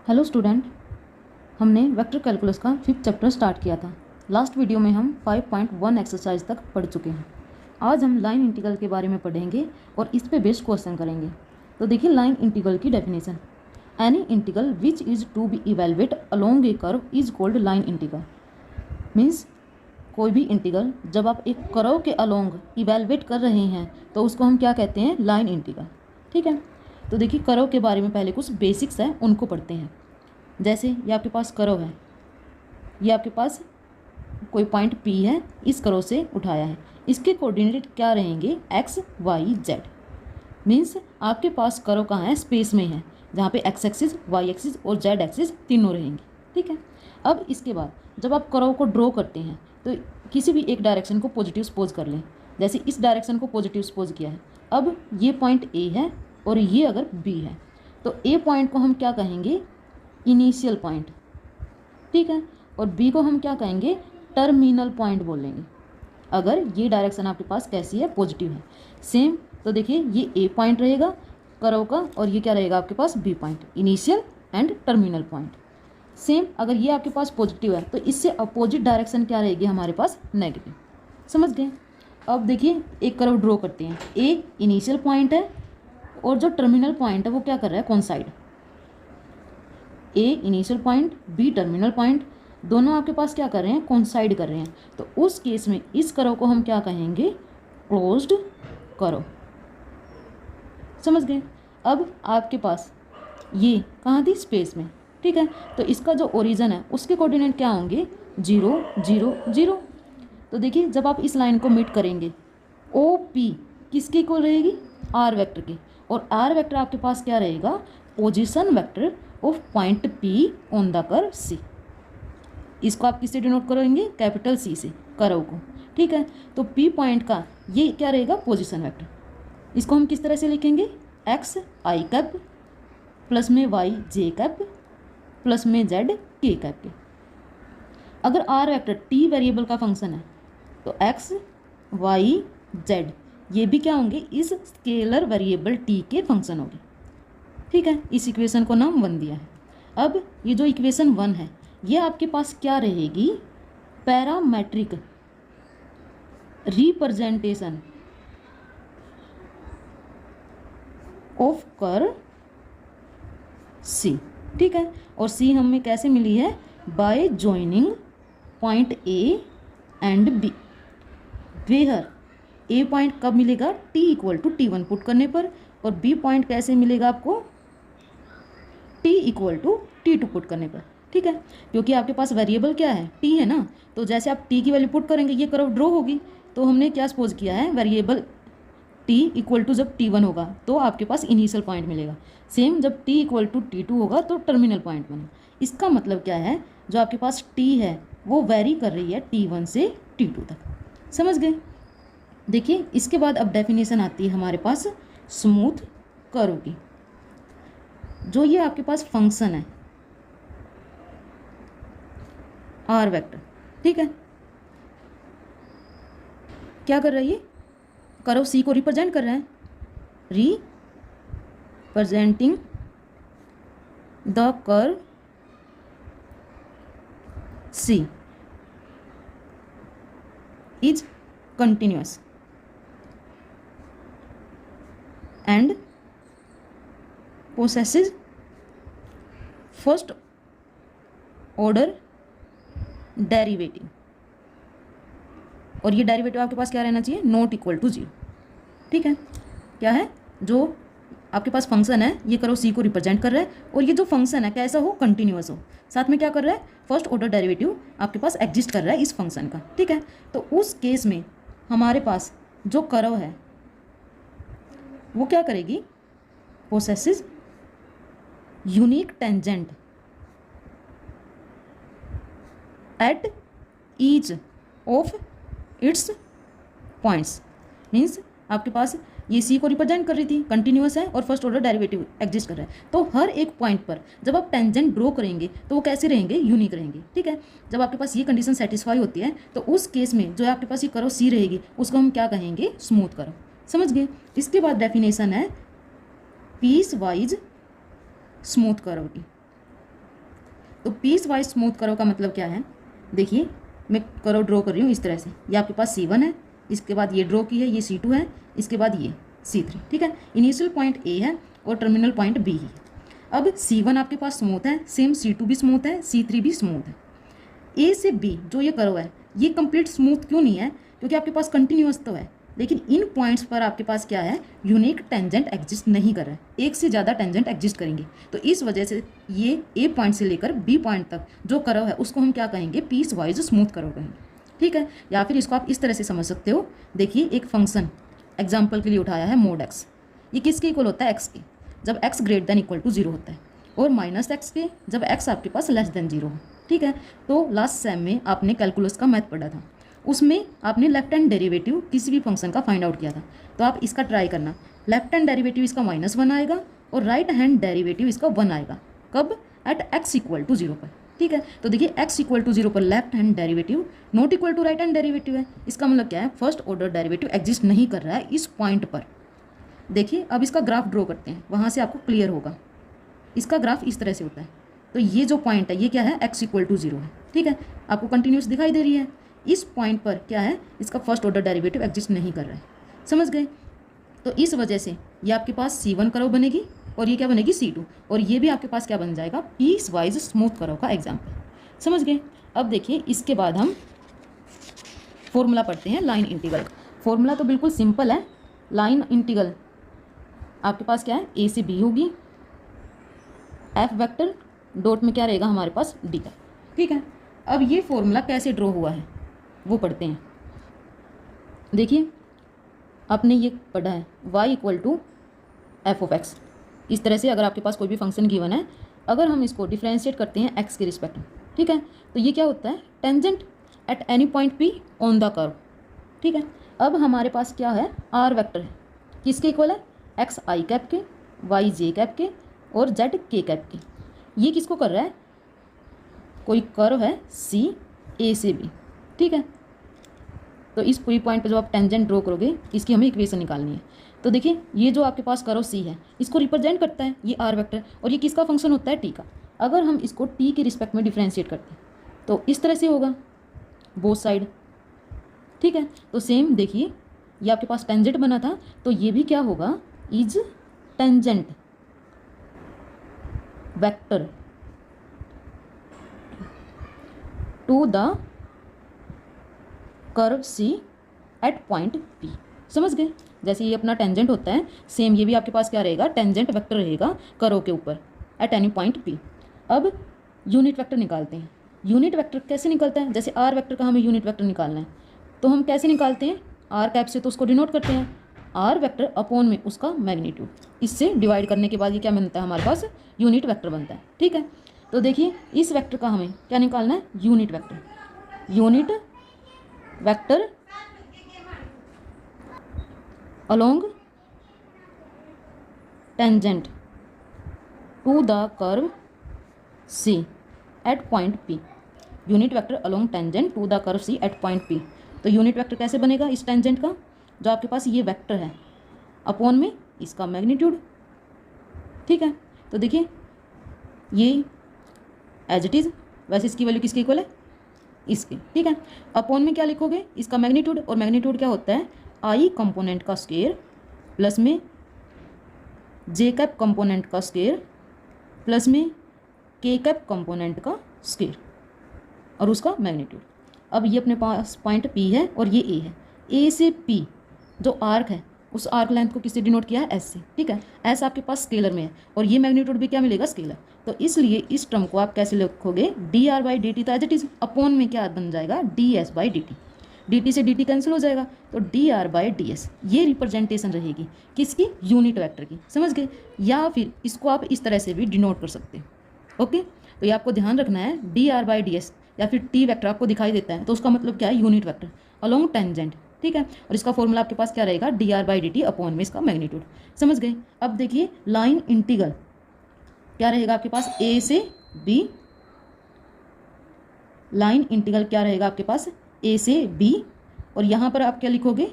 Hello student, हमने vector calculus का 5th chapter start किया था। लास्ट वीडियो में हम 5.1 एक्सरसाइज तक पढ़ चुके हैं। आज हम लाइन इंटीग्रल के बारे में पढ़ेंगे और इस पे बेस्ड क्वेश्चन करेंगे। तो देखिए लाइन इंटीग्रल की definition. Any integral which is to be evaluate along a curve is called line integral. Means कोई भी इंटीग्रल जब आप एक कर्व के अलोंग इवेलुएट कर रहे हैं तो उसको हम क्या कहते हैं, लाइन इंटीग्रल। ठीक है, तो देखिए कर्व के बारे में पहले कुछ बेसिक्स है उनको पढ़ते हैं। जैसे ये आपके पास कर्व है, ये आपके पास कोई पॉइंट P है, इस कर्व से उठाया है, इसके कोऑर्डिनेट क्या रहेंगे, x y z। मीन्स आपके पास कर्व कहाँ है, स्पेस में है, जहाँ पे x एक्सिस y एक्सिस और z एक्सिस तीनों रहेंगे। ठीक है, अब इसके बाद जब आप कर्व को ड्रॉ करते हैं तो किसी भी एक डायरेक्शन को पॉजिटिव सपोज कर लें। जैसे इस डायरेक्शन को पॉजिटिव सपोज किया है, अब ये पॉइंट A है और ये अगर B है तो A पॉइंट को हम क्या कहेंगे, इनिशियल पॉइंट। ठीक है, और बी को हम क्या कहेंगे, टर्मिनल पॉइंट बोलेंगे, अगर ये डायरेक्शन आपके पास कैसी है, पॉजिटिव है। सेम तो देखिए ये ए पॉइंट रहेगा कर्व का और ये क्या रहेगा आपके पास, B point, initial and terminal point. Same अगर ये आपके पास पॉजिटिव है तो इससे अपोजिट डायरेक्शन क्या रहेगी हमारे पास, नेगेटिव। समझ गए। अब देखिए एक कर्व ड्रॉ करते हैं, ए इनिशियल पॉइंट है और जो टर्मिनल पॉइंट है वो क्या कर रहा है, coincide. A initial point, B terminal point, दोनों आपके पास क्या कर रहे हैं, कोइंसाइड कर रहे हैं। तो उस केस में इस कर्व को हम क्या कहेंगे, क्लोज्ड कर्व। समझ गए। अब आपके पास ये कहाँ थी, स्पेस में। ठीक है, तो इसका जो ओरिजिन है उसके कोऑर्डिनेट क्या होंगे, 0 0 0। तो देखिए जब आप इस लाइन को मीट करेंगे, ओ पी किसकी इक्वल रहेगी, आर वेक्टर की, और आर वेक्टर आपके पास क्या रहेगा, position vector of point P on the curve C। इसको आप किससे डिनोट करेंगे, कैपिटल C से, कर्व को। ठीक है, तो P पॉइंट का ये क्या रहेगा, पोजीशन वेक्टर। इसको हम किस तरह से लिखेंगे, x i कैप प्लस में y j कैप प्लस में z k कैप के। अगर r वेक्टर t वेरिएबल का फंक्शन है तो x y z ये भी क्या होंगे, इस स्केलर वेरिएबल t के फंक्शन होंगे। ठीक है, इस इक्वेशन को नाम 1 दिया है। अब ये जो इक्वेशन 1 है ये आपके पास क्या रहेगी, parametric representation of curve C। ठीक है, और C हमें कैसे मिली है, by joining point A and B। Where A point कब मिलेगा, t equal to T1 put करने पर, और B पॉइंट कैसे मिलेगा आपको, t equal to T2 put करने पर। ठीक है, क्योंकि आपके पास वेरिएबल क्या है, t है ना, तो जैसे आप t की वैल्यू पुट करेंगे ये कर्व ड्रॉ होगी। तो हमने क्या सपोज किया है, वेरिएबल t इक्वल टू जब T1 होगा तो आपके पास इनिशियल पॉइंट मिलेगा। सेम जब t इक्वल टू T2 होगा तो टर्मिनल पॉइंट बनेगा। इसका मतलब क्या है, जो आपके पास t है वो वेरी कर रही है T1 से T2 तक। समझ गए। देखिए इसके बाद अब डेफिनेशन आती है हमारे पास स्मूथ कर्व की। जो ये आपके पास फंक्शन है आर वेक्टर, ठीक है, क्या कर रही है, कर्व C को रिप्रेजेंट कर रहा है, representing the curve C is continuous and possesses first order derivative. और ये डेरिवेटिव आपके पास क्या रहना चाहिए, नॉट इक्वल टू 0। ठीक है, क्या है, जो आपके पास फंक्शन है ये कर्व C को रिप्रेजेंट कर रहा है और ये जो फंक्शन है कैसा हो, कंटिन्यूअस हो। साथ में क्या कर रहा है, फर्स्ट ऑर्डर डेरिवेटिव आपके पास एग्जिस्ट कर रहा है इस फंक्शन का। ठीक है, तो उस केस में हमारे पास जो कर्व है वो क्या करेगी, possesses unique tangent at each of its points. Means आपके पास ये C को रिप्रेजेंट कर रही थी, कंटिन्यूअस है और फर्स्ट ऑर्डर डेरिवेटिव एग्जिस्ट कर रहा है, तो हर एक पॉइंट पर जब आप टेंजेंट ड्रॉ करेंगे तो वो कैसे रहेंगे, यूनिक रहेंगे। ठीक है, जब आपके पास ये कंडीशन सेटिस्फाई होती है तो उस केस में जो आपके पास ये कर्व C रहेगी उसको हम क्या कहेंगे, स्मूथ कर्व। समझ गए। इसके बाद डेफिनेशन है पीस वाइज स्मूथ कर्व की। तो पीस वाइज स्मूथ कर्व का मतलब क्या है, देखिए मैं कर्व ड्रॉ कर रही हूँ इस तरह से। ये आपके पास C1 है, इसके बाद ये ड्रॉ की है, ये C2 है, इसके बाद ये C3, ठीक है। इनिशियल पॉइंट A है और टर्मिनल पॉइंट B है। अब C1 आपके पास स्मूथ है, सेम C2 भी स्मूथ है, C3 भी स्मूथ है। A से B जो ये कर्व है ये कंप्लीट स्मूथ क्यों नहीं है, क्योंकि आपके पास कंटिन्यूअस तो है, लेकिन इन पॉइंट्स पर आपके पास क्या है, यूनिक टेंजेंट एग्जिस्ट नहीं कर रहा है, एक से ज़्यादा टेंजेंट एग्जिस्ट करेंगे। तो इस वजह से ये A पॉइंट से लेकर B पॉइंट तक जो कर्व है उसको हम क्या कहेंगे, पीस वाइज स्मूथ कर्व कहेंगे, ठीक है। या फिर इसको आप इस तरह से समझ सकते हो, देखिए एक फंक्शन एग्जाम्पल के लिए उठाया है मोड x, ये किसके इक्वल होता है, x के, जब x greater than equal to 0 होता है, और माइनस x के जब x आपके पास लेस देन 0 हो, ठीक है। तो लास्ट सेम में आपने कैलकुलस का मैथ पढ़ा था, उसमें आपने लेफ्ट हैंड डेरिवेटिव किसी भी फंक्शन का फाइंड आउट किया था। तो आप इसका ट्राई करना, लेफ्ट हैंड डेरिवेटिव इसका -1 आएगा और राइट हैंड डेरिवेटिव इसका 1 आएगा, कब, एट x इक्वल टू 0 पर, ठीक है। तो देखिए x इक्वल टू 0 पर left hand derivative not equal to right hand derivative है, इसका मतलब क्या है, फर्स्ट ऑर्डर डेरिवेटिव एग्जिस्ट नहीं कर रहा है इस पॉइंट पर। देखिए अब इसका ग्राफ ड्रॉ करते हैं, वहाँ से आपको क्लियर होगा। इसका ग्राफ इस तरह से होता है, तो ये जो पॉइंट है ये क्या है, x इक्वल टू 0 है, ठीक है। आपको कंटिन्यूस दिखाई दे रही है, इस पॉइंट पर क्या है, इसका फर्स्ट ऑर्डर डेरिवेटिव एग्जिस्ट नहीं कर रहा है, समझ गए। तो इस वजह से ये आपके पास C1 कर्व बनेगी और ये क्या बनेगी, C2, और ये भी आपके पास क्या बन जाएगा, पीस वाइज स्मूथ कर्व का एग्जाम्पल, समझ गए। अब देखिए इसके बाद हम फॉर्मूला पढ़ते हैं लाइन इंटीग्रल। फॉर्मूला तो बिल्कुल सिंपल है, लाइन इंटीग्रल आपके पास क्या है, A से B होगी, F वेक्टर डॉट में क्या रहेगा हमारे पास, D का, ठीक है। अब ये फॉर्मूला कैसे ड्रॉ हुआ है वो पढ़ते हैं। देखिए आपने ये पढ़ा है y equal to F of X, इस तरह से अगर आपके पास कोई भी फंक्शन गिवन है, अगर हम इसको डिफ्रेंशिएट करते हैं x के रिस्पेक्ट में, ठीक है, तो ये क्या होता है, tangent at any point P on the curve, ठीक है। अब हमारे पास क्या है, r वेक्टर है, किसके इक्वल है, x i कैप के, y j कैप के और z k कैप के। ये किसको कर रहा है, कोई कर्व है C A से B, ठीक है। तो इस पूरी पॉइंट पे जब आप टेंजेंट ड्रॉ करोगे इसकी हमें इक्वेशन निकालनी है। तो देखिए ये जो आपके पास कर्व C है इसको रिप्रेजेंट करता है ये r वेक्टर, और ये किसका फंक्शन होता है, t का। अगर हम इसको t के रिस्पेक्ट में डिफ्रेंशिएट करते हैं तो इस तरह से होगा बोथ साइड, ठीक है। तो सेम देखिए ये आपके पास टेंजेंट बना था, तो ये भी क्या होगा, is tangent vector to the curve C at point P, समझ गए। जैसे ये अपना टेंजेंट होता है, सेम ये भी आपके पास क्या रहेगा, टेंजेंट वेक्टर रहेगा कर्व के ऊपर एट एनी पॉइंट P। अब यूनिट वेक्टर निकालते हैं। यूनिट वेक्टर कैसे निकलता है, जैसे r वेक्टर का हमें यूनिट वेक्टर निकालना है, तो हम कैसे निकालते हैं, r कैप से तो उसको डिनोट करते हैं, r वेक्टर अपॉन में उसका मैग्नीट्यूड, इससे डिवाइड करने के बाद ये क्या बनता है, हमारे पास यूनिट वेक्टर बनता है, ठीक है। तो देखिए इस वेक्टर का हमें क्या निकालना है, unit vector, unit vector along tangent to the curve C at point P, unit vector along tangent to the curve C at point P। तो यूनिट वेक्टर कैसे बनेगा, इस टेंजेंट का जो आपके पास ये वेक्टर है अपॉन में इसका मैग्नीट्यूड, ठीक है। तो देखिए ये एज इट इज़, वैसे इसकी वैल्यू किसके इक्वल है, इसके, ठीक है। अपॉन में क्या लिखोगे, इसका मैग्नीट्यूड, और मैग्नीट्यूड क्या होता है, i कंपोनेंट का स्क्वायर प्लस में j कैप कंपोनेंट का स्क्वायर प्लस में k कैप कंपोनेंट का स्क्वायर और उसका मैग्नीट्यूड। अब ये अपने पास पॉइंट P है और ये A है, A से P जो आर्क है उस आर्क लेंथ को किससे डिनोट किया है, S से, ठीक है। S आपके पास स्केलर में है और ये मैग्नीट्यूड भी क्या मिलेगा, स्केलर। तो इसलिए इस टर्म को आप कैसे लिखोगे, dr बाई dt, तो एज इट इज अपॉन में क्या बन जाएगा, ds बाई dt, dt से dt कैंसिल हो जाएगा, तो dr बाई ds ये रिप्रेजेंटेशन रहेगी किसकी, यूनिट वेक्टर की, समझ गए। या फिर इसको आप इस तरह से भी डिनोट कर सकते हैं, ओके। तो ये आपको ध्यान रखना है, dr बाई ds या फिर t वेक्टर आपको दिखाई देता है तो उसका मतलब क्या है, यूनिट वेक्टर अलोंग टेंजेंट, ठीक है। और इसका फॉर्मूला आपके पास क्या रहेगा, dr बाई dt अपॉन में इसका मैग्नीट्यूड, समझ गए। अब देखिए लाइन इंटीग्रल क्या रहेगा आपके पास, A से B, लाइन इंटीग्रल क्या रहेगा आपके पास, A से B, और यहाँ पर आप क्या लिखोगे,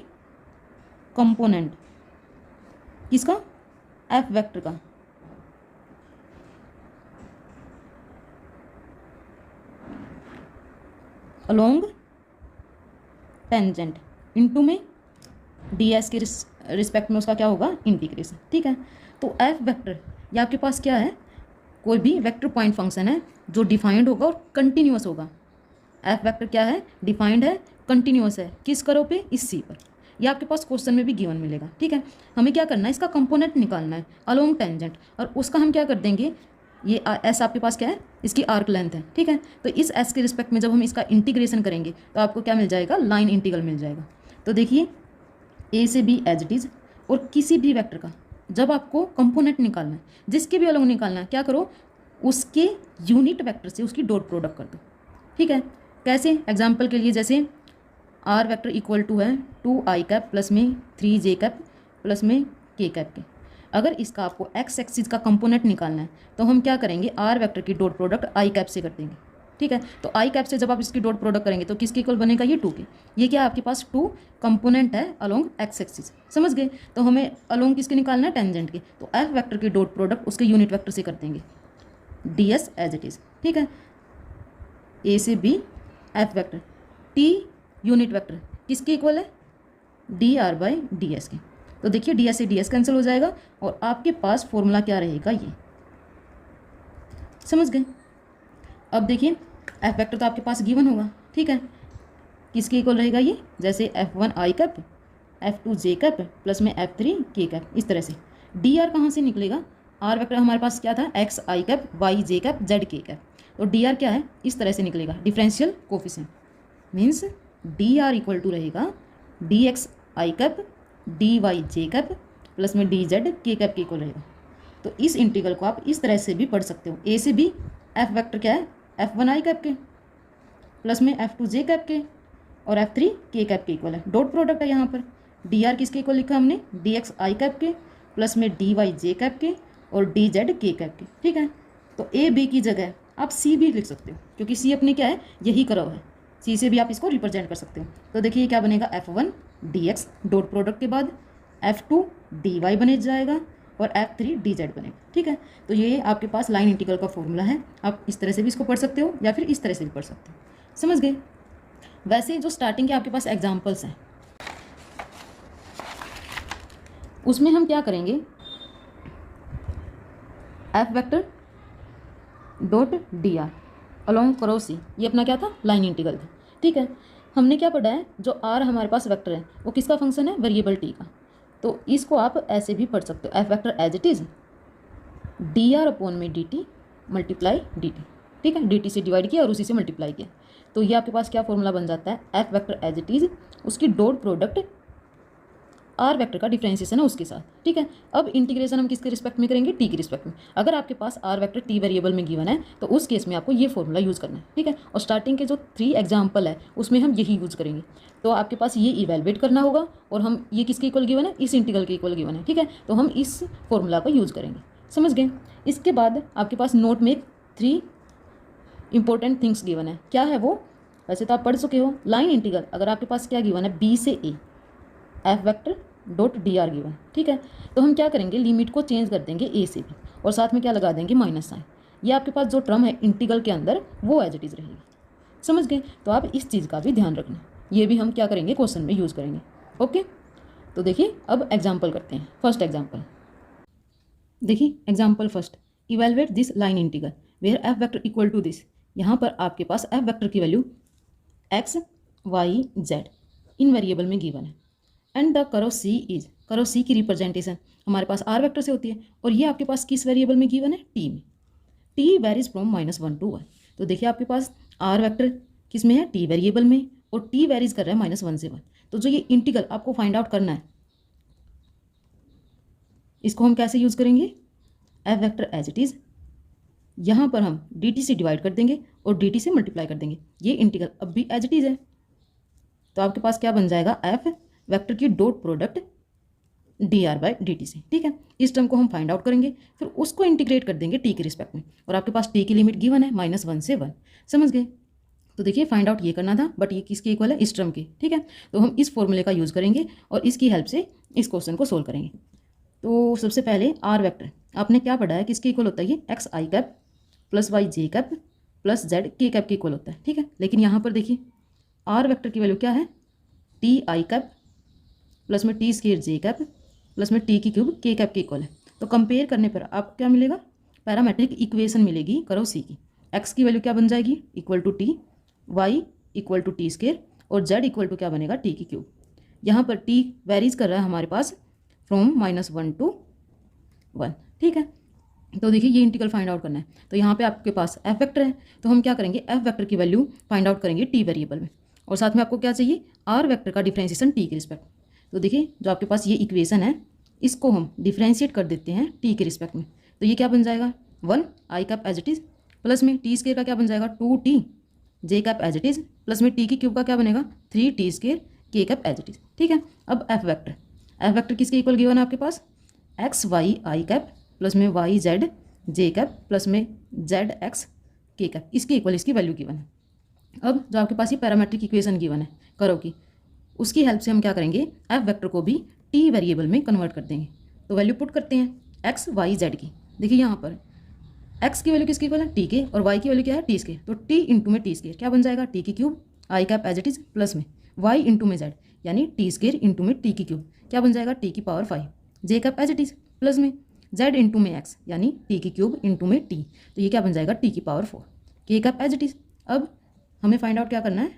कंपोनेंट किसका, F वेक्टर का, अलोंग टेंजेंट इनटू में डी एस के रिस्पेक्ट में उसका क्या होगा, इंटीग्रेशन। ठीक है, तो एफ वेक्टर ये आपके पास क्या है, कोई भी वेक्टर पॉइंट फंक्शन है जो डिफाइंड होगा और कंटिन्यूअस होगा। एफ वेक्टर क्या है, डिफाइंड है, कंटिन्यूअस है, किस करो पे, इस सी पर। ये आपके पास क्वेश्चन में भी गिवन मिलेगा। ठीक है, हमें क्या करना है, इसका कंपोनेंट निकालना है अलोंग टेंजेंट, और उसका हम क्या कर देंगे, ये एस आपके पास क्या है, इसकी आर्क लेंथ है। ठीक है, तो इस एस के रिस्पेक्ट में जब हम इसका इंटीग्रेशन करेंगे तो आपको क्या मिल जाएगा, लाइन इंटीग्रल मिल जाएगा। तो देखिए ए से बी एज इट इज़, और किसी भी वेक्टर का जब आपको कंपोनेंट निकालना है, जिसके भी अलोंग निकालना है, क्या करो, उसके यूनिट वेक्टर से उसकी डॉट प्रोडक्ट कर दो। ठीक है, कैसे, एग्जाम्पल के लिए जैसे आर वेक्टर इक्वल टू है 2i कैप प्लस में 3j कैप प्लस में k कैप के। अगर इसका आपको एक्स एक्सिस का कंपोनेंट निकालना है तो हम क्या करेंगे, आर वेक्टर की डॉट प्रोडक्ट आई कैप से कर देंगे। ठीक है, तो आई कैप से जब आप इसकी डॉट प्रोडक्ट करेंगे तो किसके इक्वल बनेगा, ये 2 के। ये क्या है, आपके पास 2 कंपोनेंट है अलोंग एक्स एक्सिस, समझ गए। तो हमें अलोंग किसके निकालना है, टेंजेंट के, तो एफ वेक्टर की डॉट प्रोडक्ट उसके यूनिट वेक्टर से कर देंगे, D S as it is. ठीक है, ए से B F vector, T unit vector किसके इक्वल है, D R by D S के। तो देखिए डी एस से डी एस कैंसिल हो जाएगा और आपके पास फॉर्मूला क्या रहेगा, ये समझ गए। अब देखिए एफ वेक्टर तो आपके पास गिवन होगा। ठीक है, किसके इक्वल रहेगा ये, जैसे F1 आई कैप F2 जे कैप प्लस में F3 के कैप, इस तरह से। डी आर कहाँ से निकलेगा, आर वेक्टर हमारे पास क्या था, X I cap Y J cap Z K cap, तो डी आर क्या है, इस तरह से निकलेगा, differential coefficient, means D R equal to रहेगा D X I cap D Y J cap plus में डी जेड के कैप के इक्वल रहेगा। तो इस इंटीग्रल को आप इस तरह से भी पढ़ सकते हो, ए से बी एफ वेक्टर क्या है, F1 आई कैप के प्लस में F2 जे कैप के और F3 के कैप के इक्वल है, डॉट प्रोडक्ट है। यहाँ पर डी आर किसके इक्वल लिखा हमने, डी एक्स आई कैप के प्लस में डी वाई जे कैप के और डी जेड के कैप के। ठीक है, तो ए बी की जगह आप सी भी लिख सकते हो, क्योंकि सी अपने क्या है, यही कर्व है, सी से भी आप इसको रिप्रेजेंट कर सकते हो। तो देखिए क्या बनेगा, F1 D x dot product के बाद F2 डी वाई बने जाएगा और F3 डी जेड बनेगा। ठीक है, तो ये आपके पास लाइन इंटीग्रल का फॉर्मूला है, आप इस तरह से भी इसको पढ़ सकते हो या फिर इस तरह से भी पढ़ सकते हो, समझ गए। वैसे जो स्टार्टिंग के आपके पास एग्जाम्पल्स हैं उसमें हम क्या करेंगे, F vector dot D R along cross C, ये अपना क्या था, लाइन इंटीग्रल था। ठीक है, हमने क्या पढ़ा है, जो आर हमारे पास वेक्टर है वो किसका फंक्शन है, वेरिएबल टी का। तो इसको आप ऐसे भी पढ़ सकते हो, F vector as it is D R upon में D T multiply D T. ठीक है, डी टी से डिवाइड किया और उसी से मल्टीप्लाई किया, तो ये आपके पास क्या फॉर्मूला बन जाता है, F vector as it is उसकी डॉट प्रोडक्ट आर वेक्टर का डिफरेंशिएशन है उसके साथ। ठीक है, अब इंटीग्रेशन हम किसके रिस्पेक्ट में करेंगे, टी के रिस्पेक्ट में। अगर आपके पास आर वेक्टर टी वेरिएबल में गिवन है तो उस केस में आपको ये फॉर्मूला यूज़ करना है। ठीक है, और स्टार्टिंग के जो 3 एग्जाम्पल है उसमें हम यही यूज़ करेंगे। तो आपके पास ये इवेलुएट करना होगा और हम ये किसके इक्वल गिवन है, इस इंटीग्रल के इक्वल गिवन है। ठीक है, तो हम इस फॉर्मूला को यूज़ करेंगे, समझ गए। इसके बाद आपके पास नोट में 3 इंपॉर्टेंट थिंग्स गिवन है, क्या है वो, वैसे तो आप पढ़ चुके हो। लाइन इंटीग्रल अगर आपके पास क्या गिवन है, बी से A F vector dot D are given. ठीक है, तो हम क्या करेंगे, लिमिट को चेंज कर देंगे ए से बी और साथ में क्या लगा देंगे, माइनस साइन। ये आपके पास जो टर्म है इंटीग्रल के अंदर वो एज इट इज़ रहेगी, समझ गए। तो आप इस चीज़ का भी ध्यान रखना, ये भी हम क्या करेंगे, क्वेश्चन में यूज़ करेंगे। ओके, तो देखिए अब एग्जाम्पल करते हैं। फर्स्ट एग्जाम्पल देखिए, example first, evaluate this line integral where F vector equal to this. यहाँ पर आपके पास एफ वेक्टर की वैल्यू एक्स वाई जेड इन वेरिएबल में गिवन है and the curve C is, curve C की रिप्रेजेंटेशन हमारे पास आर वेक्टर से होती है और ये आपके पास किस वेरिएबल में गिवन है, टी में। T varies from -1 to 1। तो देखिए आपके पास आर वेक्टर किस में है, टी वेरिएबल में, और टी वेरीज कर रहा है -1 से 1। तो जो ये इंटीग्रल आपको फाइंड आउट करना है, इसको हम कैसे यूज़ करेंगे, F vector as it is, यहाँ पर हम डी टी से डिवाइड कर देंगे और डी टी से मल्टीप्लाई कर देंगे। ये इंटीग्रल अब भी एज इट इज़ है, तो आपके पास क्या बन जाएगा, एफ वेक्टर की dot product D R by D T से। ठीक है, इस टर्म को हम फाइंड आउट करेंगे, फिर उसको इंटीग्रेट कर देंगे टी के रिस्पेक्ट में, और आपके पास टी की लिमिट गिवन है -1 से 1, समझ गए। तो देखिए फाइंड आउट ये करना था, बट ये किसके इक्वल है, इस टर्म के। ठीक है, तो हम इस फॉर्मूले का यूज़ करेंगे और इसकी हेल्प से इस क्वेश्चन को सोल्व करेंगे। तो सबसे पहले आर वेक्टर आपने क्या पढ़ा है, किसके इक्वल होता है, ये x I cap plus Y J cap plus Z K cap के इक्वल होता है। ठीक है, लेकिन यहाँ पर देखिए आर वेक्टर की वैल्यू क्या है, टी आई कैप प्लस में T square J cap plus में टी की क्यूब के कैप के इक्वल है। तो कंपेयर करने पर आप क्या मिलेगा, पैरामेट्रिक इक्वेशन मिलेगी कर्व सी की। एक्स की वैल्यू क्या बन जाएगी, equal to T, Y equal to T square और जेड इक्वल टू क्या बनेगा, टी की क्यूब। यहाँ पर टी वेरीज कर रहा है हमारे पास फ्रॉम -1 to 1, ठीक है। तो देखिए ये इंटीग्रल फाइंड आउट करना है, तो यहाँ पे आपके पास एफ वेक्टर है, तो हम क्या करेंगे, एफ वेक्टर की वैल्यू फाइंड आउट करेंगे टी वेरिएबल में, और साथ में आपको क्या चाहिए, आर वेक्टर का डिफ्रेंशिएशन टी के रिस्पेक्ट। तो देखिए जो आपके पास ये इक्वेशन है, इसको हम डिफ्रेंशिएट कर देते हैं टी के रिस्पेक्ट में। तो ये क्या बन जाएगा, 1 I cap as it is plus में टी स्क्वायर का क्या बन जाएगा, 2t J cap as it is plus में टी की क्यूब का क्या बनेगा, 3t स्क्वायर के कैप एज इट इज़, ठीक है। अब एफ वेक्टर किसके इक्वल गिवन है आपके पास, एक्स वाई आई कैप प्लस में Y Z J cap plus में जेड एक्स के कैप, इसके इक्वल इसकी वैल्यू गिवन है। अब जो आपके पास ये पैरामेट्रिक इक्वेशन गिवन है कर्व की, उसकी हेल्प से हम क्या करेंगे, एफ वेक्टर को भी टी वेरिएबल में कन्वर्ट कर देंगे। तो वैल्यू पुट करते हैं एक्स वाई जेड की। देखिए यहाँ पर एक्स की वैल्यू किसकी इक्वल है, टी के, और वाई की वैल्यू क्या है, टी स्क्वायर। तो टी इंटू में टी स्क्वायर क्या बन जाएगा, टी की cube I cap as it is plus में वाई इंटू में जेड यानी टी स्क्वायर इंटू में टी की क्यूब क्या बन जाएगा, टी की power 5 J cap as it is plus में जेड इंटू में एक्स यानी टी की क्यूब इंटू में टी, तो ये क्या बन जाएगा, टी की पावर 4 के कैप एज इट इज। अब हमें फाइंड आउट क्या करना है,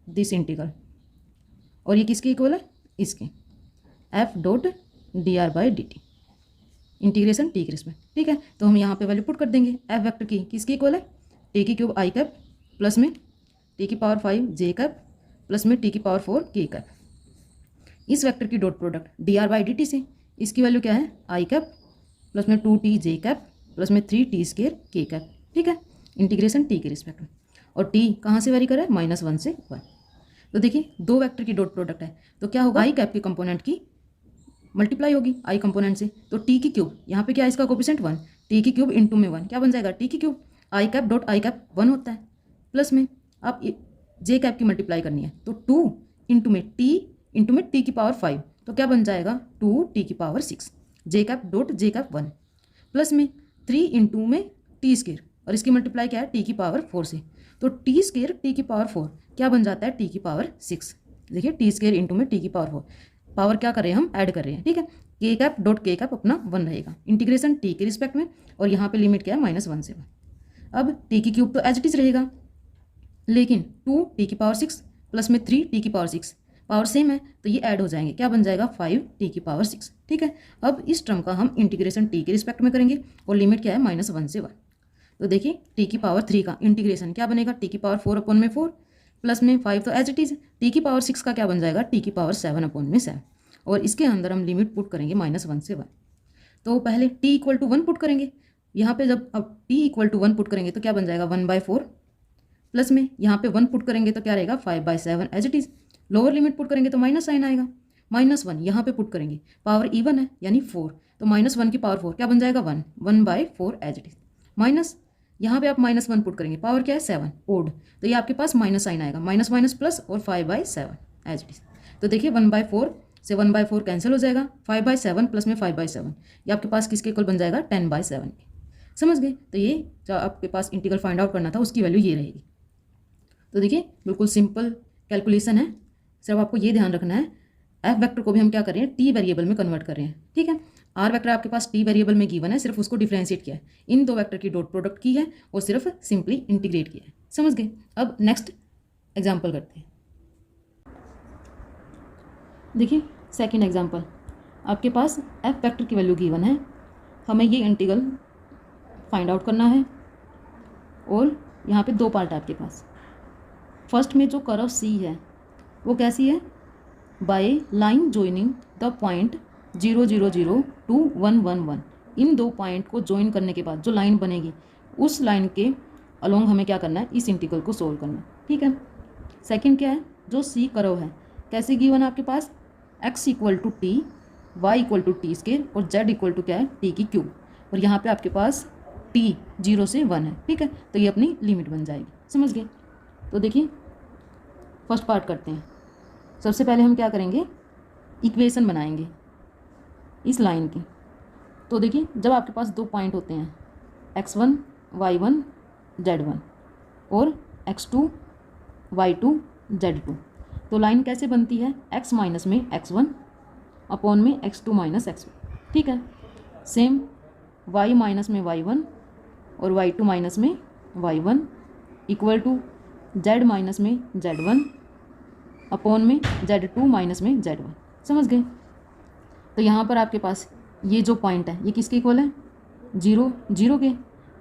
दिस इंटीग्रल, और ये किसके इक्वल है, इसके F dot D R by D T integration T के रिस्पेक्ट, ठीक है। तो हम यहाँ पे वैल्यू पुट कर देंगे एफ वेक्टर की, किसकी इक्वल है, टी की क्यूब आई कैप प्लस में टी की पावर 5 जे कैप प्लस में टी की पावर 4 के कैप। इस वेक्टर की dot product D R by D T से इसकी वैल्यू क्या है, आई कैप प्लस में 2t जे कैप प्लस में 3t स्क्वायर के कैप, ठीक है, इंटीग्रेशन टी के रिस्पेक्ट में। और टी कहाँ से वेरी कर रहा है, -1 से 1। तो देखिए दो वेक्टर की डॉट प्रोडक्ट है, तो क्या होगा, आई कैप के कंपोनेंट की मल्टीप्लाई होगी आई कंपोनेंट से, तो टी की क्यूब, यहाँ पे क्या है इसका कोफिशिएंट 1, टी की क्यूब इंटू में 1 क्या बन जाएगा, टी की cube I cap dot I cap 1 होता है, प्लस में आप जे कैप की मल्टीप्लाई करनी है, तो 2 इंटू में टी की पावर 5 तो क्या बन जाएगा, 2t की power 6 J cap dot J cap 1 plus में 3 इंटू में टी स्क्वायर, और इसकी मल्टीप्लाई क्या है, टी की पावर 4 से, तो टी स्क्वायर टी की पावर 4 क्या बन जाता है, टी की पावर 6। देखिए टी स्क्वायर इंटू में टी की पावर 4, पावर क्या कर रहे हैं हम, ऐड कर रहे हैं, ठीक है। के कैप डॉट के कैप अपना 1 रहेगा, इंटीग्रेशन टी के रिस्पेक्ट में, और यहाँ पे लिमिट क्या है, -1 से 1। अब टी की क्यूब तो एज इट इज रहेगा, लेकिन 2 टी की पावर 6 प्लस में 3 टी की पावर 6 पावर सेम है, तो ये ऐड हो जाएंगे, क्या बन जाएगा, 5 टी की पावर 6, ठीक है। अब इस टर्म का हम इंटीग्रेशन टी के रिस्पेक्ट में करेंगे, और लिमिट क्या है, -1 से 1। तो देखिए टी की पावर 3 का इंटीग्रेशन क्या बनेगा, टी की पावर 4 अपॉन में 4 प्लस में 5 तो एज इट इज, टी की पावर 6 का क्या बन जाएगा, टी की पावर 7 अपॉन में 7, और इसके अंदर हम लिमिट पुट करेंगे -1 से 1। तो पहले t इक्वल टू 1 पुट करेंगे, यहाँ पे जब अब t इक्वल टू 1 पुट करेंगे तो क्या बन जाएगा, 1/4 प्लस में यहाँ पे 1 पुट करेंगे तो क्या रहेगा, 5/7 as it is. Lower limit put करेंगे तो माइनस साइन आएगा, -1 यहाँ पे पुट करेंगे, पावर इवन है यानी 4, तो -1 की पावर 4 क्या बन जाएगा, 1/4 एज इट इज, माइनस यहाँ पे आप -1 पुट करेंगे, पावर क्या है 7 ओड, तो ये आपके पास माइनस साइन आएगा, माइनस प्लस और 5/7 एज इट इज। तो देखिए 1/4 से 1/4 कैंसिल हो जाएगा, 5/7 प्लस में 5/7 ये आपके पास किसके इक्वल बन जाएगा, 10/7। समझ गए, तो ये जो आपके पास इंटीग्रल फाइंड आउट करना था उसकी वैल्यू ये रहेगी। तो देखिए बिल्कुल सिंपल कैलकुलेशन है, सिर्फ आपको ये ध्यान रखना है, एफ वेक्टर को भी हम क्या कर रहे हैं, टी वेरिएबल में कन्वर्ट कर रहे हैं, ठीक है। आर वेक्टर आपके पास टी वेरिएबल में गिवन है, सिर्फ उसको डिफ्रेंशिएट किया है, इन दो वेक्टर की डॉट प्रोडक्ट की है और सिर्फ सिंपली इंटीग्रेट किया है। समझ गए, अब नेक्स्ट एग्जाम्पल करते हैं। देखिए सेकेंड एग्जाम्पल, आपके पास एफ वेक्टर की वैल्यू गिवन है, हमें ये इंटीग्रल फाइंड आउट करना है, और यहाँ पे दो पार्ट है आपके पास। फर्स्ट में जो कर्व सी है वो कैसी है, by line joining the point 0 0 0 to 1 1 1, इन दो पॉइंट को ज्वाइन करने के बाद जो लाइन बनेगी उस लाइन के अलोंग हमें क्या करना है, इस इंटीग्रल को सोल्व करना है, ठीक है। सेकंड क्या है, जो सी कर्व है कैसे गिवन है आपके पास, x equal to T, Y equal to T square और z इक्वल टू क्या है, टी की क्यूब, और यहाँ पे आपके पास t 0 से 1 है, ठीक है। तो ये अपनी लिमिट बन जाएगी, समझ गए। तो देखिए फर्स्ट पार्ट करते हैं। सबसे पहले हम क्या करेंगे, इक्वेशन बनाएंगे इस लाइन की। तो देखिए जब आपके पास दो पॉइंट होते हैं x1 y1 z1 और x2 y2 Z2। तो लाइन कैसे बनती है, x माइनस में x1 अपॉन में x2 माइनस x1। ठीक है, सेम y माइनस में y1 और y2 माइनस में y1 equal to z minus में z1 अपॉन में z2 माइनस में z1। समझ गए। तो यहाँ पर आपके पास ये जो पॉइंट है ये किसके इक्वल है, 0 0 के,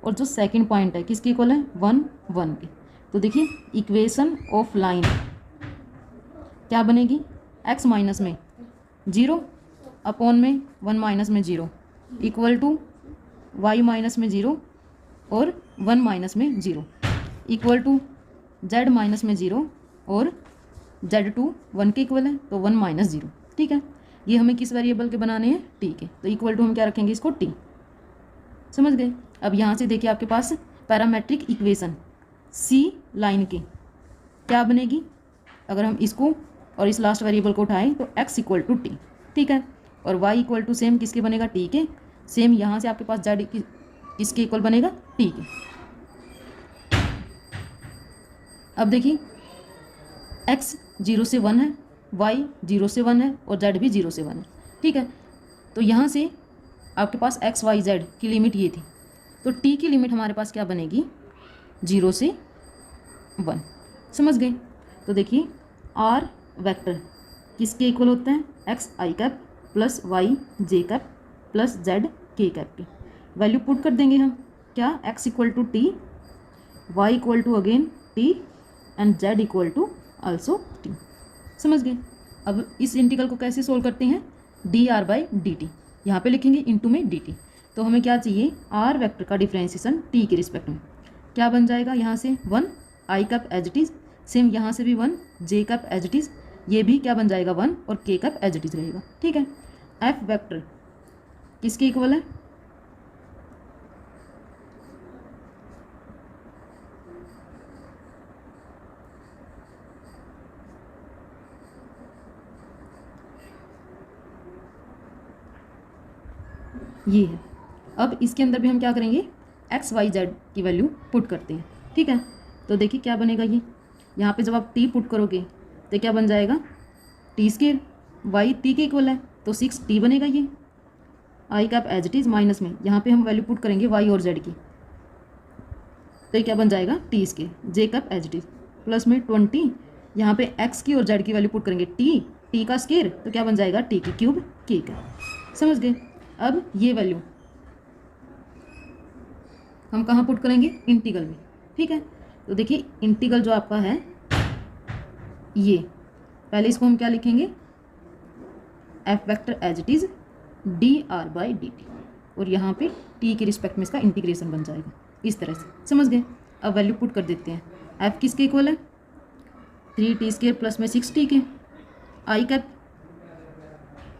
और जो सेकंड पॉइंट है किसके इक्वल है, 1 1 के। तो देखिए इक्वेशन ऑफ लाइन क्या बनेगी, x माइनस में 0 अपॉन में 1 माइनस में 0 इक्वल टू y माइनस में 0 और 1 माइनस में 0 इक्वल टू z माइनस में 0 और z2 1 के इक्वल है तो 1 माइनस 0। ठीक है, ये हमें किस वेरिएबल के बनाने हैं, t के। तो इक्वल टू हम क्या रखेंगे, इसको t। समझ गए। अब यहाँ से देखिए आपके पास पैरामेट्रिक इक्वेशन c लाइन की क्या बनेगी, अगर हम इसको और इस लास्ट वेरिएबल को उठाएं तो x इक्वल टू टी। ठीक है, और y इक्वल टू सेम किसके बनेगा, t के। सेम यहाँ से आपके पास z किसके इक्वल बनेगा, t के। अब देखिए x 0 से 1 है, y 0 से 1 है और z भी 0 से 1 है। ठीक है, तो यहाँ से आपके पास x y z की लिमिट ये थी, तो t की लिमिट हमारे पास क्या बनेगी, 0 से 1। समझ गए। तो देखिए r वेक्टर किसके इक्वल होते हैं, x i cap plus y j cap plus z k cap की वैल्यू पुट कर देंगे हम, क्या, x इक्वल टू टी, y equal to again t and z equal to also t। समझ गए। अब इस इंटीग्रल को कैसे सोल्व करते हैं, dr बाई dt, यहाँ पे लिखेंगे इनटू में dt। तो हमें क्या चाहिए, r वेक्टर का डिफ्रेंशिएशन t के रिस्पेक्ट में क्या बन जाएगा, यहाँ से 1 i cap as it is, same यहाँ से भी 1 j cap as it is, ये भी क्या बन जाएगा 1 और k cap as it is रहेगा। ठीक है, f वेक्टर किसके इक्वल है, ये है। अब इसके अंदर भी हम क्या करेंगे, x y z की वैल्यू पुट करते हैं। ठीक है, तो देखिए क्या बनेगा, ये यहाँ पे जब आप t पुट करोगे तो क्या बन जाएगा, t स्क्वायर, y t के इक्वल है तो 6t बनेगा। ये i cap as it is minus में यहाँ पे हम वैल्यू पुट करेंगे y और z की, तो ये क्या बन जाएगा, t square j cap as it is plus में 20, यहाँ पे x की और z की वैल्यू पुट करेंगे t का स्क्वायर, तो क्या बन जाएगा t की क्यूब k का। समझ गए। अब ये वैल्यू हम कहाँ पुट करेंगे, इंटीग्रल में। ठीक है, तो देखिए इंटीग्रल जो आपका है ये, पहले इसको हम क्या लिखेंगे, f vector as it is dr by dt, और यहाँ पे t के रिस्पेक्ट में इसका इंटीग्रेशन बन जाएगा इस तरह से। समझ गए। अब वैल्यू पुट कर देते हैं, f किसके इक्वल है, 3t स्क्वायर प्लस में 6t के, i cap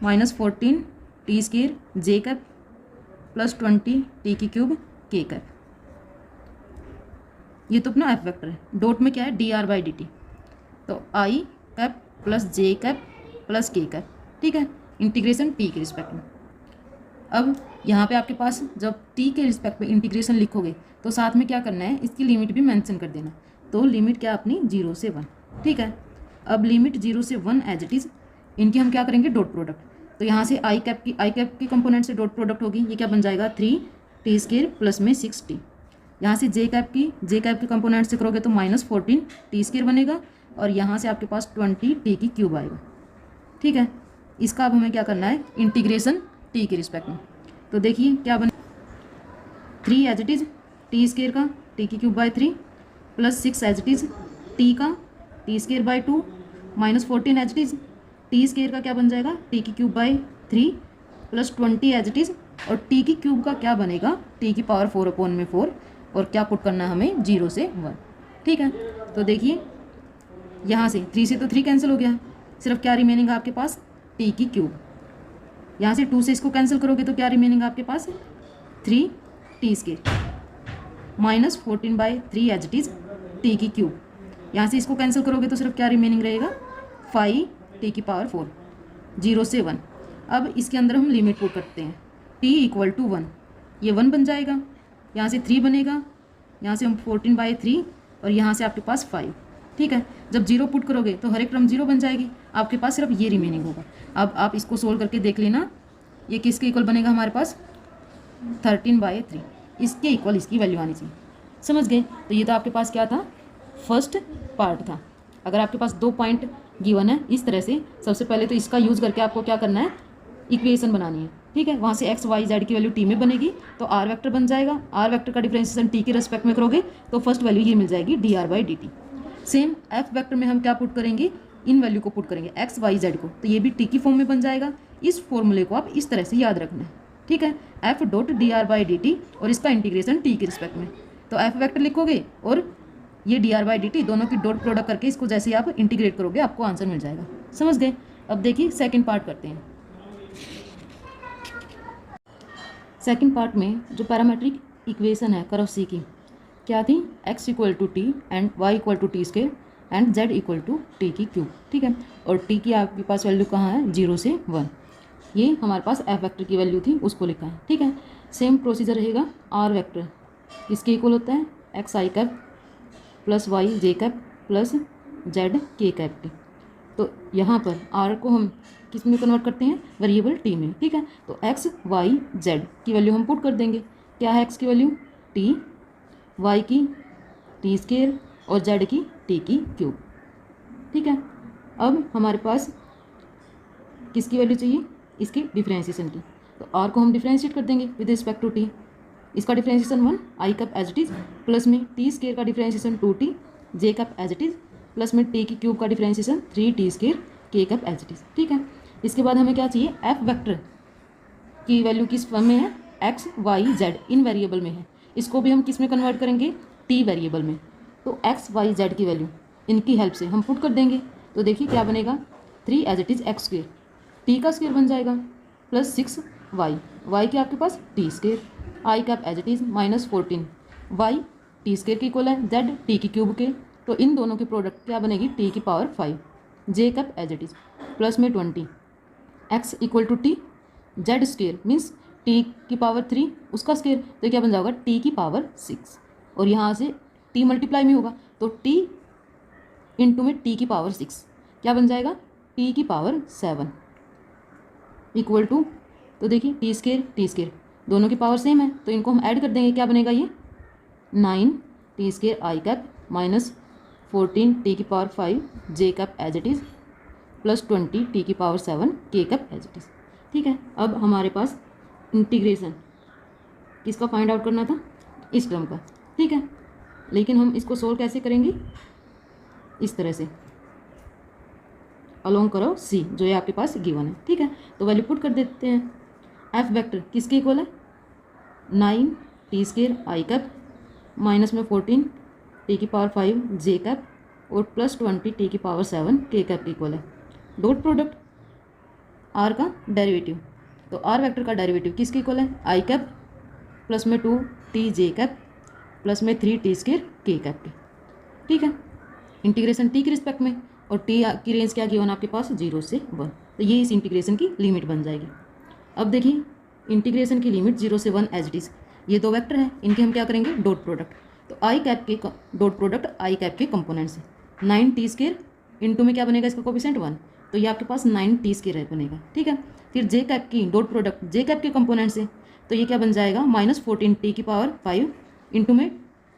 minus 14 T square J cap plus 20 T की क्यूब के कैप। ये तो अपना एफ वेक्टर है, डॉट में क्या है, D R by D T, तो आई कैप प्लस जे कैप प्लस के कैप। ठीक है, इंटीग्रेशन टी के रिस्पेक्ट में। अब यहाँ पे आपके पास जब टी के रिस्पेक्ट में इंटीग्रेशन लिखोगे तो साथ में क्या करना है, इसकी लिमिट भी मेंशन कर देना। तो लिमिट क्या अपनी 0 से 1। ठीक है, अब लिमिट 0 से 1 एज इट इज़, इनकी हम क्या करेंगे, डॉट प्रोडक्ट। तो यहाँ से आई कैप की कंपोनेंट से डॉट प्रोडक्ट होगी, ये क्या बन जाएगा, 3t स्क्वायर प्लस में 6t। यहाँ से जे कैप की कंपोनेंट से करोगे तो माइनस 14t स्क्वायर बनेगा, और यहाँ से आपके पास 20t की क्यूब आएगा। ठीक है, इसका अब हमें क्या करना है, इंटीग्रेशन t के रिस्पेक्ट में। तो देखिए क्या बने, 3 as it is T square का t की cube by 3 plus 6 as it is t का t square by 2 minus 14 as it is T square का क्या बन जाएगा, टी की cube by 3 plus 20 as it is, और टी की क्यूब का क्या बनेगा, टी की पावर 4 अपॉन में 4, और क्या पुट करना है हमें, 0 से 1। ठीक है, तो देखिए यहाँ से 3 से तो 3 कैंसिल हो गया, सिर्फ क्या रिमेनिंग है आपके पास, टी की क्यूब। यहाँ से 2 से इसको कैंसिल करोगे तो क्या रिमेनिंग है आपके पास, 3t square minus 14 by 3 as it is T की क्यूब। यहाँ से इसको कैंसिल करोगे तो सिर्फ क्या रिमेनिंग रहेगा, 5t की पावर 4, 0 से 1। अब इसके अंदर हम लिमिट पुट करते हैं, t इक्वल टू 1, ये 1 बन जाएगा, यहाँ से 3 बनेगा, यहाँ से हम 14 बाई 3, और यहाँ से आपके पास 5, ठीक है। जब जीरो पुट करोगे तो हर एक टर्म जीरो बन जाएगी, आपके पास सिर्फ ये रिमेनिंग होगा। अब आप इसको सोल्व करके देख लेना, ये किसके इक्वल बनेगा हमारे पास 13/3, इसके इक्वल इसकी वैल्यू आनी चाहिए। समझ गए? तो ये तो आपके पास क्या था, फर्स्ट पार्ट था। अगर आपके पास 2 पॉइंट गिवन है इस तरह से, सबसे पहले तो इसका यूज़ करके आपको क्या करना है, इक्वेशन बनानी है। ठीक है, वहाँ से एक्स वाई जेड की वैल्यू टी में बनेगी तो आर वेक्टर बन जाएगा। आर वेक्टर का डिफरेंशिएशन टी के रेस्पेक्ट में करोगे तो फर्स्ट वैल्यू ये मिल जाएगी dr/dt। सेम एफ वेक्टर में हम क्या पुट करेंगे, इन वैल्यू को पुट करेंगे एक्स वाई जेड को, तो ये भी टी की फॉर्म में बन जाएगा। इस फॉर्मूले को आप इस तरह से याद रखना है। ठीक है, एफ डॉट dr/dt और इसका इंटीग्रेशन टी के रिस्पेक्ट में, तो एफ वेक्टर लिखोगे और ये dr/dt दोनों की डॉट प्रोडक्ट करके इसको जैसे ही आप इंटीग्रेट करोगे आपको आंसर मिल जाएगा। समझ गए? अब देखिए सेकंड पार्ट करते हैं। सेकंड पार्ट में जो पैरामेट्रिक इक्वेशन है कर्व सी की, क्या थी, x = t and y = t² and z = t³। ठीक है, और t की आपके पास वैल्यू कहाँ है, 0 से 1। ये हमारे पास f वेक्टर की वैल्यू थी, उसको लिखा है। ठीक है, सेम प्रोसीजर रहेगा। r वेक्टर किसके इक्वल होता है, xi cap plus y j cap plus z k cap T. तो यहाँ पर r को हम किस में कन्वर्ट करते हैं, वेरिएबल t में। ठीक है, तो x y z की वैल्यू हम पुट कर देंगे। क्या है x की वैल्यू, t, y की t² और z की t³। ठीक है, अब हमारे पास किसकी वैल्यू चाहिए, इसकी डिफरेंशिएशन की। तो r को हम डिफरेंशिएट कर देंगे विद रिस्पेक्ट टू t। इसका differentiation 1 i cap as it is, plus में t² का differentiation 2t j cap as it is, plus में t³ का differentiation 3t² k cap as it is. ठीक है, इसके बाद हमें क्या चाहिए, एफ वेक्टर की वैल्यू किस फॉर्म में है, एक्स वाई जेड इन वेरिएबल में है। इसको भी हम किस में कन्वर्ट करेंगे, टी वेरिएबल में। तो एक्स वाई जेड की वैल्यू इनकी हेल्प से हम पुट कर देंगे। तो देखिए क्या बनेगा, 3 as it is x², T का स्क्वायर बन जाएगा, प्लस 6y, y के आपके पास t², I cap as it is -14, y t² के इक्वल है, z t³ के, तो इन दोनों की प्रोडक्ट क्या बनेगी, t⁵, j cap as it is plus में 20, x = t, z² means t⁵ उसका स्क्वायर, तो क्या बन जाएगा t⁵, और यहाँ से t मल्टीप्लाई में होगा तो t इंटू में t⁵, क्या बन जाएगा t⁵ इक्वल टू, तो देखिए t² दोनों की पावर सेम है तो इनको हम ऐड कर देंगे, क्या बनेगा ये 9t² I cap -14 t⁵ j cap as it is plus 20 t⁵ k cap as it is. ठीक है, अब हमारे पास इंटीग्रेशन किसका फाइंड आउट करना था, इस टर्म का। ठीक है, लेकिन हम इसको सोल्व कैसे करेंगे, इस तरह से अलोंग करो सी, जो ये आपके पास गिवन है। ठीक है, तो वैल्यू पुट कर देते हैं। एफ वेक्टर किसके इक्वल है, 9t² आई कैप माइनस में 14 t⁵ j कैप और plus 20 t⁵ k cap equal है। डॉट प्रोडक्ट आर का डेरिवेटिव, तो आर वेक्टर का डेरिवेटिव किसके इक्वल है, आई कैप प्लस में 2t j कैप प्लस में 3t² k कैप के। ठीक है, इंटीग्रेशन टी के रिस्पेक्ट में, और टी की रेंज क्या गिवन आपके पास 0 से 1, तो ये इस इंटीग्रेशन की लिमिट बन जाएगी। अब देखिए इंटीग्रेशन की लिमिट 0 से 1 एज इट इज़, ये दो वेक्टर है, इनके हम क्या करेंगे, डॉट प्रोडक्ट। तो आई कैप के डॉट प्रोडक्ट आई कैप के कंपोनेंट से 9t² इंटू में क्या बनेगा, इसका कोफिशिएंट 1, तो ये आपके पास 9t² बनेगा। ठीक है, फिर जे कैप की डॉट प्रोडक्ट जे कैप के कंपोनेंट से, तो ये क्या बन जाएगा -14 t⁵ इंटू में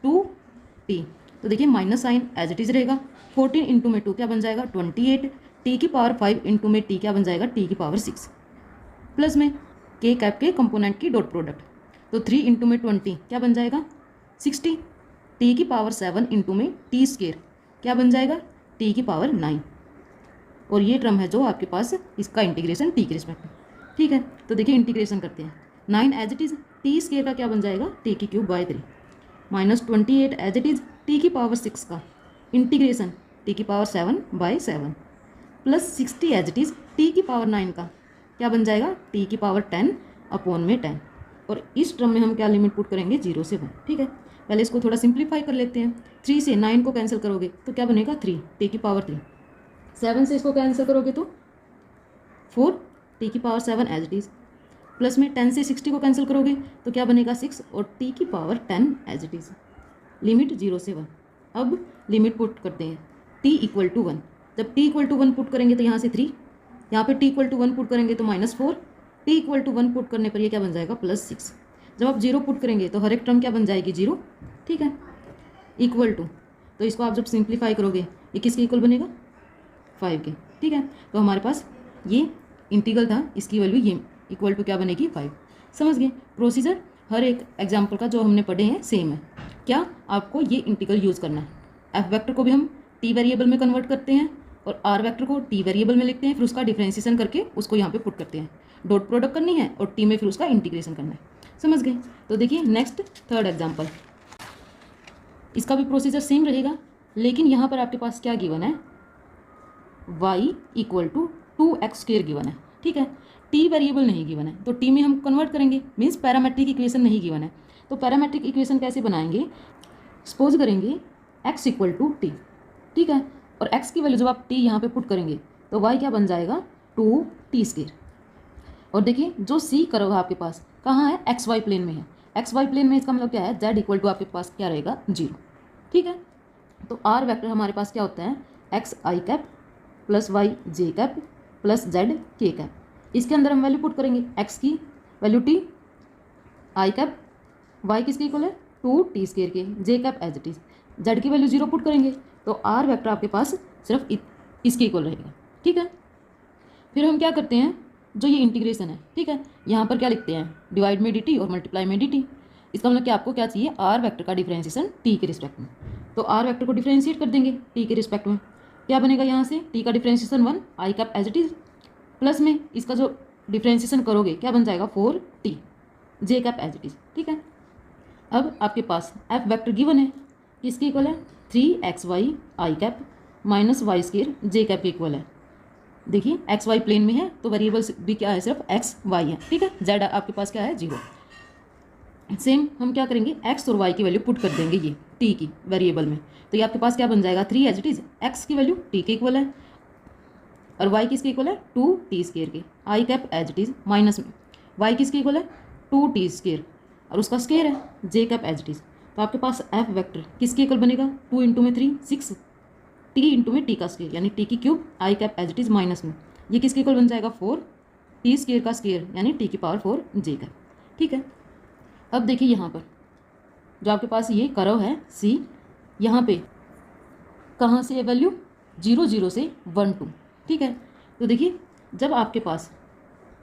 2t, तो देखिए minus sign as it is रहेगा, 14 इंटू में 2 क्या बन जाएगा 28 t⁵ इंटू में t क्या बन जाएगा t⁵, प्लस में k कैप के कंपोनेंट की डॉट प्रोडक्ट, तो 3 इंटू में 20 क्या बन जाएगा 60 t⁵ इंटू में t² क्या बन जाएगा t⁵, और ये टर्म है जो आपके पास इसका इंटीग्रेशन टी के रिस्पेक्ट में। ठीक है, तो देखिए इंटीग्रेशन करते हैं, 9 एज इट इज़ t² का क्या बन जाएगा t⁵/3 -28 as it is t⁵ का integration t⁵7/7 plus 60 as it is t⁵9 का क्या बन जाएगा t⁵10/10, और इस टर्म में हम क्या लिमिट पुट करेंगे 0 से 1। ठीक है, पहले इसको थोड़ा सिंप्लीफाई कर लेते हैं। 3 से 9 को कैंसिल करोगे तो क्या बनेगा 3 t⁵3, 7 से इसको कैंसिल करोगे तो 4 t⁵7 as it is, plus में 10 से 60 को कैंसिल करोगे तो क्या बनेगा 6 और t⁵10 as it is, limit 0 से 1। अब लिमिट पुट करते हैं, t इक्वल टू 1। जब t इक्वल टू 1 पुट करेंगे तो यहाँ से 3, यहाँ पे t इक्वल टू 1 पुट करेंगे तो -4, t इक्वल टू 1 पुट करने पर ये क्या बन जाएगा +6। जब आप 0 पुट करेंगे तो हर एक टर्म क्या बन जाएगी 0, ठीक है, इक्वल टू, तो इसको आप जब सिंप्लीफाई करोगे ये किसके इक्वल बनेगा 5 के, ठीक है। तो हमारे पास ये इंटीग्रल था, इसकी वैल्यू ये इक्वल टू क्या बनेगी 5। समझ गए। प्रोसीजर हर एक एग्जाम्पल का जो हमने पढ़े हैं सेम है। क्या आपको ये इंटीग्रल यूज़ करना है। एफ वेक्टर को भी हम टी वेरिएबल में कन्वर्ट करते हैं और आर वेक्टर को टी वेरिएबल में लिखते हैं, फिर उसका डिफ्रेंशिएशन करके उसको यहाँ पे पुट करते हैं। डॉट प्रोडक्ट करनी है और टी में फिर उसका इंटीग्रेशन करना है। समझ गए। तो देखिए नेक्स्ट थर्ड एग्जाम्पल, इसका भी प्रोसीजर सेम रहेगा, लेकिन यहाँ पर आपके पास क्या गिवन है, y equal to 2x² given है, ठीक है। t वेरिएबल नहीं गिवन है तो t में हम कन्वर्ट करेंगे, मीन्स पैरामेट्रिक इक्वेशन नहीं गिवन है। तो पैरामेट्रिक इक्वेशन कैसे बनाएंगे, सपोज करेंगे x इक्वल टू टी, ठीक है, और x की वैल्यू जब आप t यहाँ पे पुट करेंगे तो y क्या बन जाएगा 2t²। और देखिए जो c कर्व है आपके पास कहाँ है, xy प्लेन में है। xy प्लेन में इसका मतलब क्या है, z इक्वल टू आपके पास क्या रहेगा 0, ठीक है। तो r वेक्टर हमारे पास क्या होता है, xi cap plus yj cap plus zk cap. इसके अंदर हम वैल्यू पुट करेंगे, x की value t, i cap y किसके इक्वल है 2t² के, j cap as it is, z की वैल्यू 0 पुट करेंगे तो r वेक्टर आपके पास सिर्फ इसके इक्वल रहेगा, ठीक है। फिर हम क्या करते हैं, जो ये इंटीग्रेशन है, ठीक है, यहाँ पर क्या लिखते हैं, डिवाइड में dt और मल्टीप्लाई में dt। इसका मतलब कि आपको क्या चाहिए, r वेक्टर का डिफरेंशिएशन t के रिस्पेक्ट में। तो r वेक्टर को डिफरेंशिएट कर देंगे t के रिस्पेक्ट में, क्या बनेगा यहाँ से, t का differentiation 1 i cap as it is, plus में इसका जो डिफरेंशिएशन करोगे क्या बन जाएगा 4t j cap as it is, ठीक है। अब आपके पास f वेक्टर गिवन है, किसके इक्वल है 3xy i cap minus y² j cap के इक्वल है। देखिए xy प्लेन में है तो वेरिएबल भी क्या है, सिर्फ xy है, ठीक है। z आपके पास क्या है 0। सेम हम क्या करेंगे, x और y की वैल्यू पुट कर देंगे ये t की वेरिएबल में, तो ये आपके पास क्या बन जाएगा 3 एज इट इज, x की वैल्यू t के इक्वल है और y किसके इक्वल है 2t² के, i cap as it is minus में y किसके इक्वल है 2t² और उसका स्क्वायर है j cap as it is. तो आपके पास f वेक्टर किसके इक्वल बनेगा, 2 इंटू में 3 6, t इंटू में t का स्क्वायर यानी t की cube, i cap as it is minus में ये किसके इक्वल बन जाएगा 4 t² का स्क्वायर यानी t की पावर 4 j कैप, ठीक है। अब देखिए यहाँ पर जो आपके पास ये कर्व है c, यहाँ पे कहाँ से ये वैल्यू 0 0 से 1 2, ठीक है। तो देखिए जब आपके पास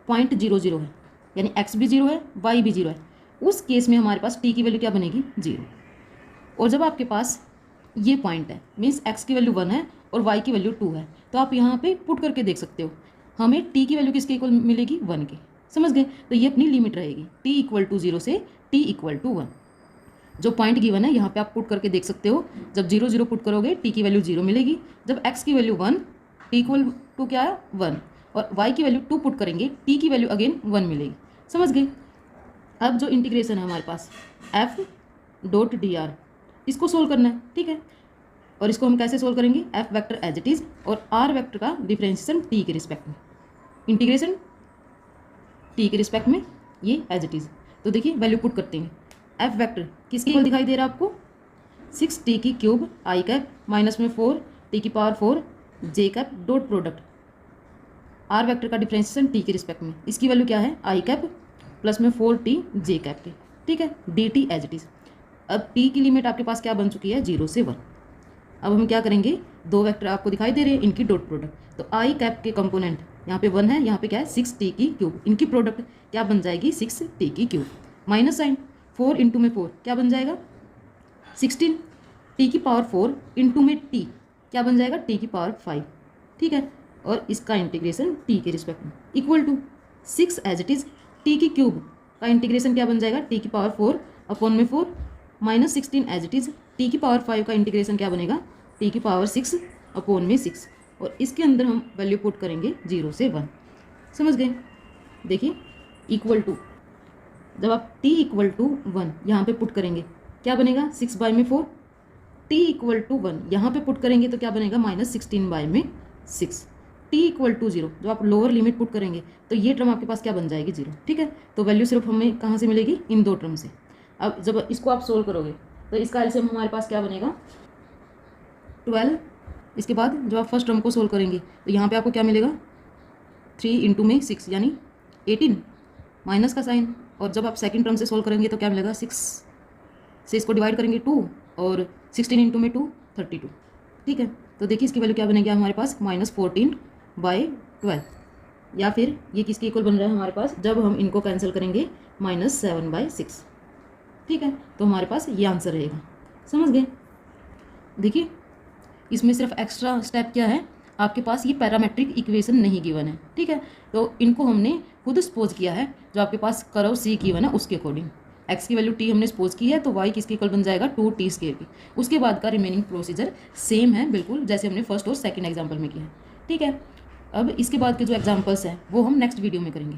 पॉइंट 0 0 है यानी x भी 0 है y भी 0 है, उस केस में हमारे पास t की वैल्यू क्या बनेगी 0। और जब आपके पास ये पॉइंट है, मीन्स x की वैल्यू 1 है और y की वैल्यू 2 है, तो आप यहाँ पे पुट करके देख सकते हो, हमें t की वैल्यू किसके इक्वल मिलेगी 1 के। समझ गए। तो ये अपनी लिमिट रहेगी t इक्वल टू 0 से t इक्वल टू 1। जो पॉइंट गिवन है यहाँ पे आप पुट करके देख सकते हो, जब 0 0 पुट करोगे t की वैल्यू 0 मिलेगी, जब x की वैल्यू 1, t इक्वल टू क्या है 1 और y की वैल्यू 2 पुट करेंगे, t की वैल्यू अगेन 1 मिलेगी। समझ गए। अब जो इंटीग्रेशन है हमारे पास f.dr, इसको सोल्व करना है, ठीक है। और इसको हम कैसे सोल्व करेंगे, f vector as it is और r वेक्टर का डिफरेंशिएशन t के रिस्पेक्ट में, इंटीग्रेशन t के रिस्पेक्ट में ये एज इट इज। तो देखिए वैल्यू पुट करते हैं, f वेक्टर किसके इक्वल दिखाई दे रहा है आपको 6t की क्यूब i कैप माइनस में 4t की power 4 j cap dot product r vector का डिफरेंशिएशन t के रिस्पेक्ट में, इसकी वैल्यू क्या है i कैप प्लस में 4t j कैप के, ठीक है, dt एज इट इज। अब t की लिमिट आपके पास क्या बन चुकी है 0 से 1। अब हम क्या करेंगे, दो वेक्टर आपको दिखाई दे रहे हैं, इनकी डॉट प्रोडक्ट, तो i कैप के कंपोनेंट यहाँ पे 1 है, यहाँ पे क्या है 6t की क्यूब, इनकी प्रोडक्ट क्या बन जाएगी 6t की क्यूब, माइनस साइन 4 इंटू में 4 क्या बन जाएगा 16, t की पावर 4 इंटू में t क्या बन जाएगा t की पावर 5, ठीक है। और इसका इंटीग्रेशन t के रिस्पेक्ट में equal to 6 as it is, t की क्यूब का इंटीग्रेशन क्या बन जाएगा t की पावर 4 अपॉन में 4 minus 16 as it is, t की पावर 5 का इंटीग्रेशन क्या बनेगा t की पावर 6 अपॉन में 6 और इसके अंदर हम वैल्यू पुट करेंगे 0 से 1। समझ गए। देखिए इक्वल टू, जब आप t इक्वल टू 1 यहाँ पे पुट करेंगे क्या बनेगा 6 बाई में 4, t इक्वल टू 1 यहाँ पे पुट करेंगे तो क्या बनेगा माइनस 16 बाई में 6, t इक्वल टू 0 जो आप लोअर लिमिट पुट करेंगे तो ये टर्म आपके पास क्या बन जाएगी 0, ठीक है। तो वैल्यू सिर्फ हमें कहाँ से मिलेगी, इन दो टर्म से। अब जब इसको आप सोल्व करोगे तो इसका एलसीएम हमारे पास क्या बनेगा इसके बाद जब आप फर्स्ट टर्म को सोल्व करेंगे तो यहाँ पे आपको क्या मिलेगा, 3 इंटू में 6 यानी 18 माइनस का साइन। और जब आप सेकंड टर्म से सोल्व करेंगे तो क्या मिलेगा, 6 से इसको डिवाइड करेंगे 2 और 16 इंटू में 2 32। ठीक है, तो देखिए इसकी वैल्यू क्या बनेगी हमारे पास, -14/12, या फिर ये किसके इक्वल बन रहा है हमारे पास, जब हम इनको कैंसिल करेंगे -7/6। ठीक है, तो हमारे पास ये आंसर रहेगा। समझ गए। देखिए इसमें सिर्फ एक्स्ट्रा स्टेप क्या है, आपके पास ये पैरामेट्रिक इक्वेशन नहीं गिवन है। ठीक है, तो इनको हमने खुद सपोज किया है, जो आपके पास कर्व सी गिवन है उसके अकॉर्डिंग। एक्स की वैल्यू टी हमने सपोज की है, तो वाई किसके इक्वल बन जाएगा, 2t² की। उसके बाद का रिमेनिंग प्रोसीजर सेम है बिल्कुल, जैसे हमने फर्स्ट और सेकंड एग्जाम्पल में किया है। ठीक है, अब इसके बाद के जो एग्जाम्पल्स हैं वो हम नेक्स्ट वीडियो में करेंगे।